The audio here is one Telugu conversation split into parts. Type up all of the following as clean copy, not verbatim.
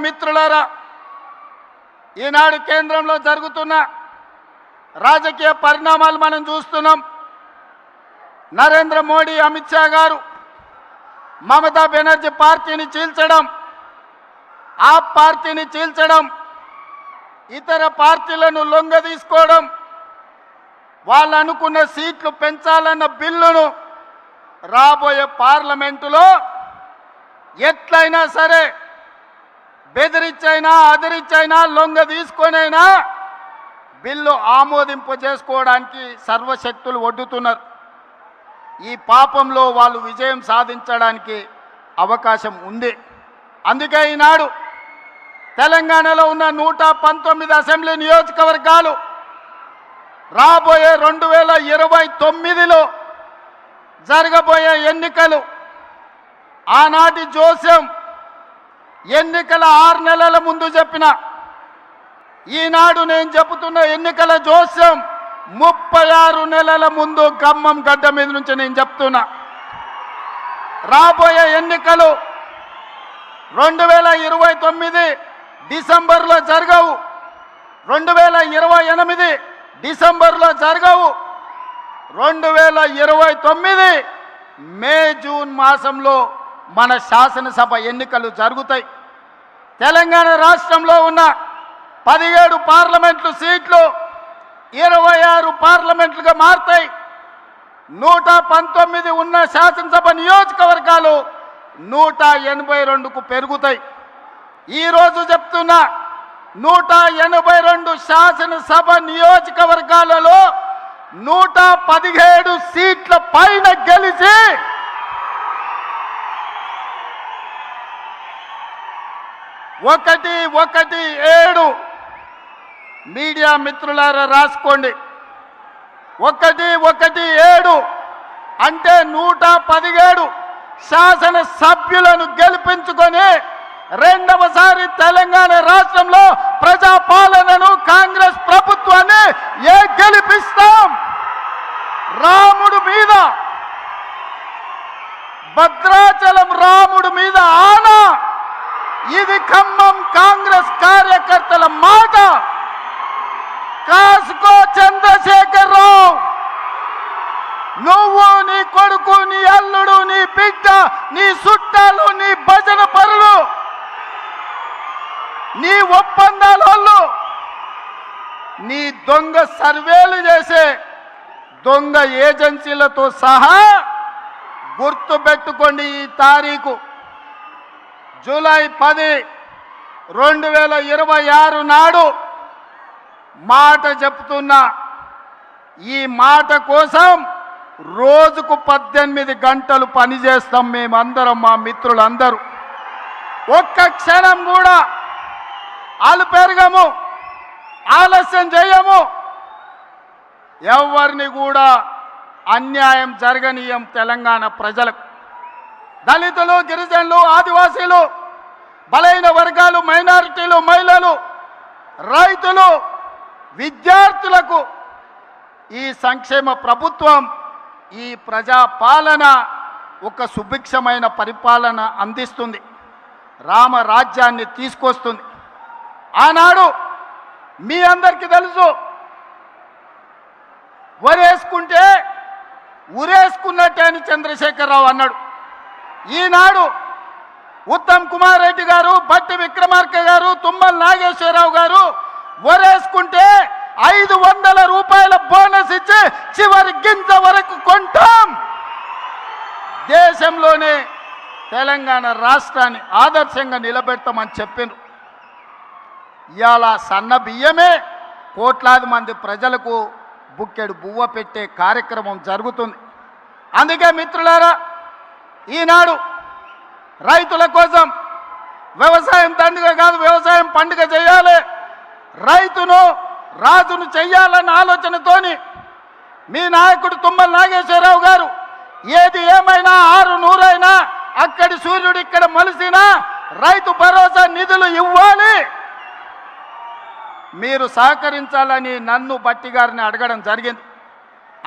మిత్రులారా, ఈనాడు కేంద్రంలో జరుగుతున్న రాజకీయ పరిణామాలు మనం చూస్తున్నాం. నరేంద్ర మోడీ, అమిత్ షా గారు మమతా బెనర్జీ పార్టీని చీల్చడం, ఆ పార్టీని చీల్చడం, ఇతర పార్టీలను లొంగదీసుకోవడం, వాళ్ళు అనుకున్న సీట్లు పెంచాలన్న బిల్లును రాబోయే పార్లమెంటులో ఎట్లయినా సరే బెదిరించైనా అదిరించైనా లొంగ తీసుకొనైనా బిల్లు ఆమోదింపు చేసుకోవడానికి సర్వశక్తులు ఒడ్డుతున్నారు. ఈ పాపంలో వాళ్ళు విజయం సాధించడానికి అవకాశం ఉంది. అందుకే ఈనాడు తెలంగాణలో ఉన్న 119 అసెంబ్లీ నియోజకవర్గాలు రాబోయే 2029లో జరగబోయే ఎన్నికలు, ఆనాటి జోస్యం ఎన్నికల 6 నెలల ముందు చెప్పిన, ఈనాడు నేను చెబుతున్న ఎన్నికల జోస్యం 36 నెలల ముందు ఖమ్మం గడ్డ మీద నుంచి నేను చెప్తున్నా. రాబోయే ఎన్నికలు 2029 డిసెంబర్లో జరగవు, 2028 డిసెంబర్లో జరగవు, 2029 మే జూన్ మాసంలో మన శాసనసభ ఎన్నికలు జరుగుతాయి. తెలంగాణ రాష్ట్రంలో ఉన్న 17 పార్లమెంట్లు సీట్లు 26 పార్లమెంట్లుగా మారుతాయి. 119 ఉన్న శాసనసభ నియోజకవర్గాలు 182కు పెరుగుతాయి. ఈరోజు చెప్తున్నా, 182 శాసనసభ నియోజకవర్గాలలో 117 సీట్ల పైన గెలిచి 117 మీడియా మిత్రులారా రాసుకోండి. 117 అంటే 117 శాసన సభ్యులను గెలిపించుకొని రెండవసారి తెలంగాణ రాష్ట్రంలో ప్రజాపాలనను కాంగ్రెస్ ప్రభుత్వాన్ని గెలిపిస్తాం. రాముడు మీద, భద్రాచలం రాముడు మీద ఆనా. ఇది ఖమ్మం కాంగ్రెస్ కార్యకర్తల మాట. కాసుకో చంద్రశేఖర్ రావు, నువ్వు, నీ కొడుకు, నీ అల్లుడు, నీ బిడ్డ, నీ చుట్టాలు, నీ భజన పరులు, నీ ఒప్పందాలు, నీ దొంగ సర్వేలు చేసే దొంగ ఏజెన్సీలతో సహా గుర్తుపెట్టుకోండి. ఈ తారీఖు జూలై 10, 2026 నాడు మాట చెప్తున్నా. ఈ మాట కోసం రోజుకు 18 గంటలు పనిచేస్తాం మేమందరం, మా మిత్రులందరూ. ఒక్క క్షణం కూడా ఆలుపెరగము, ఆలస్యం చేయము. ఎవరిని కూడా అన్యాయం జరగనీయం. తెలంగాణ ప్రజలకు, దళితులు, గిరిజనులు, ఆదివాసీలు, బలైన వర్గాలు, మైనారిటీలు, మహిళలు, రైతులు, విద్యార్థులకు ఈ సంక్షేమ ప్రభుత్వం, ఈ ప్రజా పాలన ఒక సుభిక్షమైన పరిపాలన అందిస్తుంది, రామరాజ్యాన్ని తీసుకొస్తుంది. ఆనాడు మీ అందరికీ తెలుసు, వరేసుకుంటే ఉరేసుకున్నట్టే అని చంద్రశేఖరరావు అన్నాడు. ఈనాడు ఉత్తమ్ కుమార్ రెడ్డి గారు, బట్టి విక్రమార్క గారు, తుమ్మల నాగేశ్వరరావు గారు వరేసుకుంటే 500 రూపాయల బోనస్ ఇచ్చి చివరి గింజ వరకు కొంటాం. దేశంలోనే తెలంగాణ రాష్ట్రాన్ని ఆదర్శంగా నిలబెడతామని చెప్పిండ్రు. ఇవాళ సన్న బియ్యమే కోట్లాది మంది ప్రజలకు బుక్కెడు బువ్వ పెట్టే కార్యక్రమం జరుగుతుంది. అందుకే మిత్రులారా, ఈనాడు రైతుల కోసం వ్యవసాయం దండుగ కాదు, వ్యవసాయం పండుగ చేయాలి, రైతును రాజును చెయ్యాలన్న ఆలోచనతోని మీ నాయకుడు తుమ్మల నాగేశ్వరరావు గారు ఏది ఏమైనా 600 అయినా అక్కడి సూర్యుడు ఇక్కడ మలిసినా రైతు భరోసా నిధులు ఇవ్వాలి, మీరు సహకరించాలని నన్ను బట్టి గారిని అడగడం జరిగింది.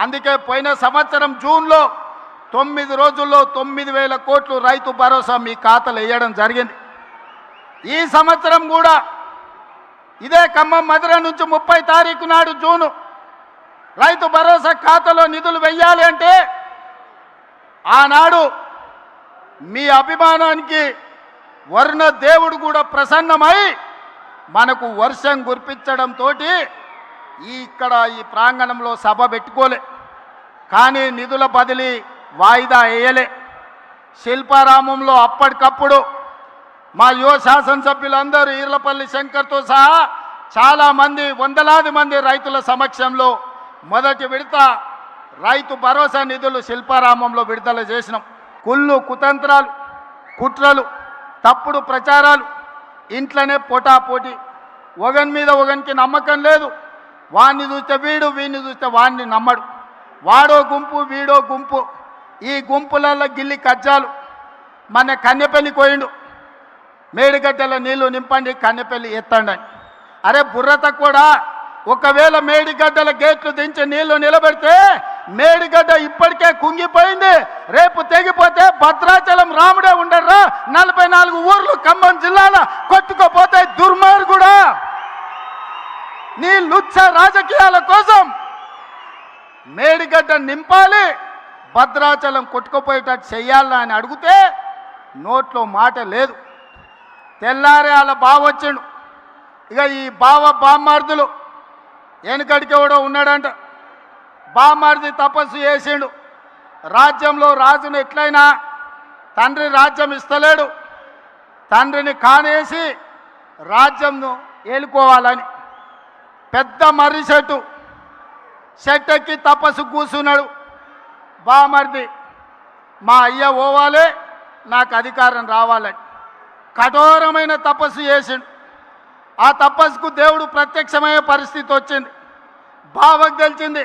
అందుకే పోయిన సంవత్సరం జూన్లో 9 రోజుల్లో 9,000 కోట్లు రైతు భరోసా మీ ఖాతాలో వేయడం జరిగింది. ఈ సంవత్సరం కూడా ఇదే ఖమ్మం మధుర నుంచి 30 తారీఖు నాడు జూను రైతు భరోసా ఖాతాలో నిధులు వెయ్యాలి అంటే ఆనాడు మీ అభిమానానికి వర్ణ దేవుడు కూడా ప్రసన్నమై మనకు వర్షం కురిపించడంతో ఇక్కడ ఈ ప్రాంగణంలో సభ పెట్టుకోలే. కానీ నిధుల బదిలీ వాయిదా వేయలే. శిల్పారామంలో అప్పటికప్పుడు మా యువ శాసనసభ్యులందరూ ఈర్లపల్లి శంకర్తో సహా చాలామంది వందలాది మంది రైతుల సమక్షంలో మొదటి విడత రైతు భరోసా నిధులు శిల్పారామంలో విడుదల చేసినాం. కుళ్ళు కుతంత్రాలు, కుట్రలు, తప్పుడు ప్రచారాలు, ఇంట్లోనే పోటాపోటీ, ఒకని మీద ఒకనికి నమ్మకం లేదు. వాడిని చూస్తే వీడు, వీడిని చూస్తే వాడిని నమ్మడు. వాడో గుంపు, వీడో గుంపు, ఈ గుంపులలో గిల్లి కజ్జాలు. మన కన్నెపల్లి కోయిండు, మేడిగడ్డల నీళ్లు నింపండి, కన్నెపల్లి ఎత్తండి అని. అరే బుర్రత కూడా, ఒకవేళ మేడిగడ్డల గేట్లు దించి నీళ్లు నిలబెడితే మేడిగడ్డ ఇప్పటికే కుంగిపోయింది. రేపు తెగిపోతే భద్రాచలం రాముడే ఉండర్రా, 44 ఊర్లు ఖమ్మం జిల్లాలో కొట్టుకోపోతే దుర్మార్గుడా. నీ లుచ్చ రాజకీయాల కోసం మేడిగడ్డ నింపాలి, భద్రాచలం కొట్టుకుపోయేటట్టు చెయ్యాలా అని అడిగితే నోట్లో మాట లేదు. తెల్లారే వాళ్ళ బావ వచ్చిండు. ఇక ఈ బామ్మార్దులు వెనుకడికి ఎవడో ఉన్నాడంట. బామ్మార్ది తపస్సు చేసిండు. రాజ్యంలో రాజును ఎట్లయినా తండ్రి రాజ్యం ఇస్తలేడు, తండ్రిని కానేసి రాజ్యంను ఏలుకోవాలని పెద్ద మర్రి చెట్టు ఎక్కి తపస్సు కూర్చున్నాడు. బామర్ది మా అయ్య పోవాలి, నాకు అధికారం రావాలని కఠోరమైన తపస్సు చేసిండు. ఆ తపస్సుకు దేవుడు ప్రత్యక్షమయ్యే పరిస్థితి వచ్చింది. బావకు తెలిసింది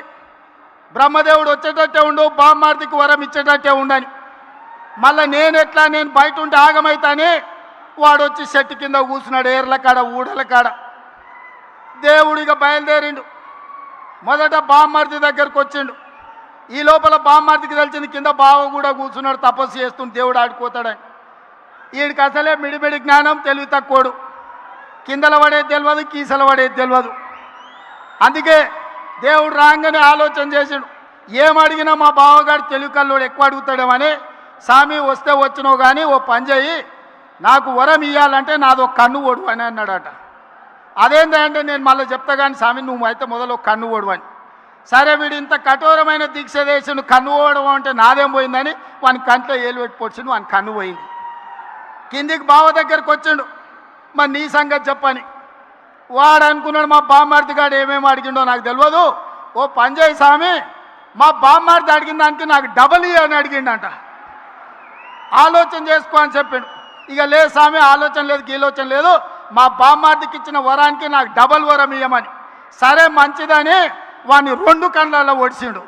బ్రహ్మదేవుడు వచ్చేటట్టే ఉండు, బామ్మార్దికి వరం ఇచ్చేటట్టే ఉండని. మళ్ళీ నేను బయట ఉంటే ఆగమైతాని వాడు వచ్చి చెట్టు కింద కూర్చున్నాడు, ఏర్ల కాడ ఊడల కాడ. దేవుడిగా బయలుదేరిండు. మొదట బామ్మార్ది దగ్గరకు వచ్చిండు. ఈ లోపల బామ్మార్దికి తెలిసింది కింద బావ కూడా కూర్చున్నాడు, తపస్సు చేస్తుంటే దేవుడు ఆడిపోతాడని. వీడికి అసలే మిడిమిడి జ్ఞానం, తెలివి తక్కువడు. కిందల పడేది తెలియదు, కీసల పడేది తెలియదు. అందుకే దేవుడు రాగానే ఆలోచన చేసిండు, ఏమడిగినా మా బావగాడు తెలివి కల్లోడు ఎక్కువ అడుగుతాడేమని. స్వామి వస్తే వచ్చినావు కానీ ఓ పని చేయి, నాకు వరం ఇవ్వాలంటే నాదో కన్ను ఓడు అని అన్నాడట. అదేంటంటే నేను మళ్ళీ చెప్తా కానీ స్వామి నువ్వు అయితే మొదలు కన్ను ఓడు అని. సరే వీడు ఇంత కఠోరమైన దీక్ష చేసిండు, కన్ను ఓడడం అంటే నాదేం పోయిందని వాని కంట్లో ఏలు పెట్టి పొడిచిండు, వాని కన్ను పోయింది. కిందికి బావ దగ్గరకు వచ్చిండు, మరి నీ సంగతి చెప్పని. వాడు అనుకున్నాడు మా బామ్మార్ది గాడు ఏమేమి అడిగిండో నాకు తెలియదు, ఓ పని చేయి స్వామి, మా బామ్మార్ది అడిగిన దానికి నాకు డబల్ అని అడిగిండంట. ఆలోచన చేసుకో అని చెప్పిండు. ఇక లేదు స్వామి ఆలోచన లేదు, గీలోచన లేదు, మా బామ్మార్దికి ఇచ్చిన వరానికి నాకు డబల్ వరం ఇవ్వమని. సరే మంచిదని వాడిని 2 కళ్ళల్లో ఒడిచిండు.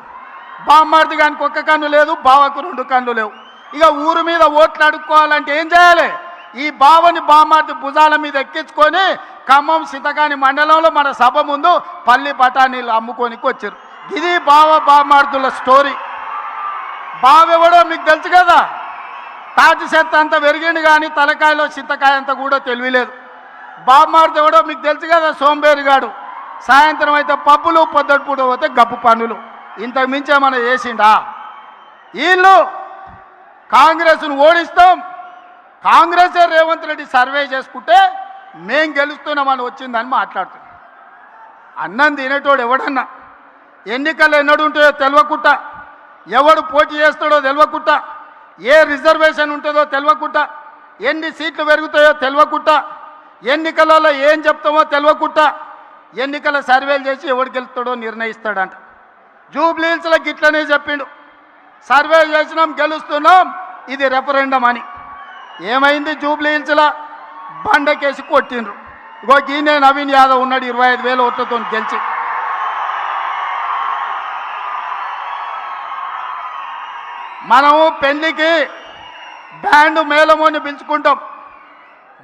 బామ్మార్ది గానికి 1 కన్ను లేదు, బావకు 2 కన్ను లేవు. ఇక ఊరు మీద ఓట్లు అడుక్కోవాలంటే ఏం చేయాలి? ఈ బావని బామ్మార్ది భుజాల మీద ఎక్కించుకొని ఖమ్మం సితకాని మండలంలో మన సభ ముందు పల్లి బఠానీలు అమ్ముకోనికి వచ్చారు. ఇది బామ్మార్దుల స్టోరీ. బావెవడో మీకు తెలుసు కదా, తాటి చెత్త అంత పెరిగిండు కానీ తలకాయలో చింతకాయ అంత కూడా తెలియలేదు. బామ్మార్ది ఎవడో మీకు తెలుసు కదా, సోంబేరిగాడు. సాయంత్రం అయితే పప్పులు, పొద్దుటిపూట పోతే గప్పు పన్నులు. ఇంతకు మించి ఏమైనా చేసిండా? వీళ్ళు కాంగ్రెస్ను ఓడిస్తాం, కాంగ్రెసే రేవంత్ రెడ్డి సర్వే చేసుకుంటే మేం గెలుస్తున్నామని వచ్చిందని మాట్లాడుతున్నాం. అన్నం తినేటోడు ఎవడన్నా ఎన్నికలు ఎన్నడుంటాయో తెలియకుండా, ఎవడు పోటీ చేస్తాడో తెలియకుండా, ఏ రిజర్వేషన్ ఉంటుందో తెలియకుండా, ఎన్ని సీట్లు పెరుగుతాయో తెలియకుండా, ఎన్నికలలో ఏం చెప్తామో తెలియకుండా ఎన్నికల సర్వేలు చేసి ఎవడు గెలుస్తాడో నిర్ణయిస్తాడంట. జూబ్లీ హిల్స్లో గిట్లనే చెప్పిండు, సర్వే చేసినాం గెలుస్తున్నాం, ఇది రెఫరెండం అని. ఏమైంది? జూబ్లీ హిల్స్లో బండకేసి కొట్టిండ్రు. ఇగో గీనే నవీన్ యాదవ్ ఉన్నాడు 25,000 ఓట్లతో గెలిచి. మనము పెళ్లికి బ్యాండ్ మేళమోని పిలుచుకుంటాం.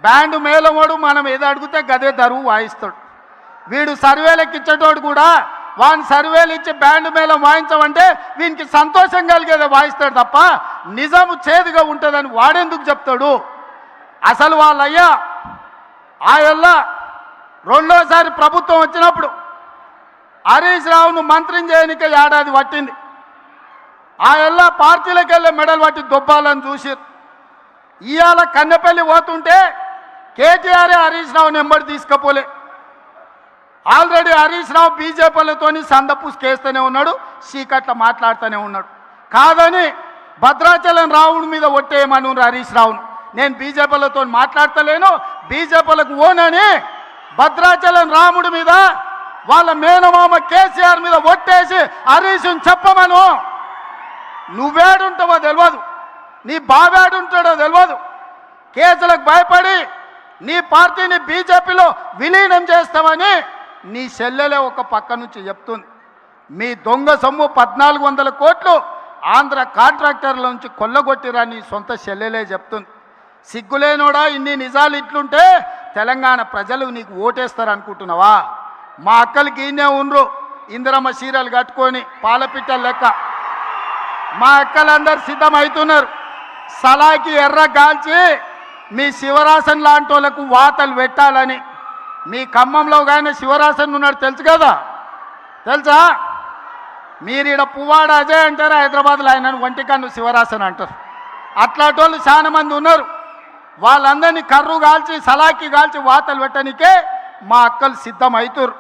బ్యాండ్ మేళమోడు మనం ఏదో అడిగితే గదే దరువు వాయిస్తాడు. వీడు సర్వేలకు ఇచ్చేటోడు కూడా వాని సర్వేలు ఇచ్చి బ్యాండ్ మేళం వాయించమంటే వీనికి సంతోషం కలిగేది వాయిస్తాడు తప్ప నిజము చేదుగా ఉంటుందని వాడెందుకు చెప్తాడు? అసలు వాళ్ళయ్యా ఆయల్ల రెండోసారి ప్రభుత్వం వచ్చినప్పుడు హరీష్ రావును మంత్రిని చేయనికే ఏడాది పట్టింది. ఆయల్ల పార్టీలకు వెళ్ళే మెడల్ పట్టి దొబ్బాలని చూసిరు. ఇవాళ కన్నెపల్లి పోతుంటే కేటీఆర్ హరీష్ రావుని ఎంబడి తీసుకపోలే. ఆల్రెడీ హరీష్ రావు బీజేపీలతోని సందపుసుకేస్తూనే ఉన్నాడు, చీకట్ల మాట్లాడుతూనే ఉన్నాడు. కాదని భద్రాచలం రావుడి మీద ఒట్టేయమని హరీష్ రావును. నేను బీజేపీలతో మాట్లాడతలేను, బీజేపీలకు ఓనని భద్రాచలం రాముడి మీద వాళ్ళ మేనమామ కేసీఆర్ మీద ఒట్టేసి హరీష్ని చెప్పమను. నువ్వేడుంటావో తెలియదు, నీ బావేడుంటాడో తెలియదు. కేసులకు భయపడి నీ పార్టీని బీజేపీలో విలీనం చేస్తామని నీ చెల్లెలే ఒక పక్క నుంచి చెప్తుంది. మీ దొంగ సొమ్ము 1400 కోట్లు ఆంధ్ర కాంట్రాక్టర్ల నుంచి కొల్లగొట్టిరా నీ సొంత చెల్లెలే చెప్తుంది. సిగ్గులేనోడా, ఇన్ని నిజాలు ఇట్లుంటే తెలంగాణ ప్రజలు నీకు ఓటేస్తారు అనుకుంటున్నావా? మా అక్కలకి ఈయనే ఉండ్రు, ఇందిరమ్మ చీరలు కట్టుకొని పాలపిట్టల లెక్క. మా అక్కలందరూ సిద్ధమవుతున్నారు. సలాకి ఎర్ర గాల్చి మీ శివరాసన్ లాంటి వాళ్ళకు వాతలు పెట్టాలని. మీ ఖమ్మంలో కానీ శివరాసన్ ఉన్నాడు తెలుసు కదా, తెలుసా? మీరు ఈడ పువ్వాడ అజయ్ అంటారు, హైదరాబాద్లో ఆయన ఒంటికన్ను శివరాసన్ అంటారు. అట్లాంటి వాళ్ళు చాలా మంది ఉన్నారు. వాళ్ళందరినీ కర్రు కాల్చి సలాకి కాల్చి వాతలు పెట్టడానికే మా అక్కలు సిద్ధమవుతారు.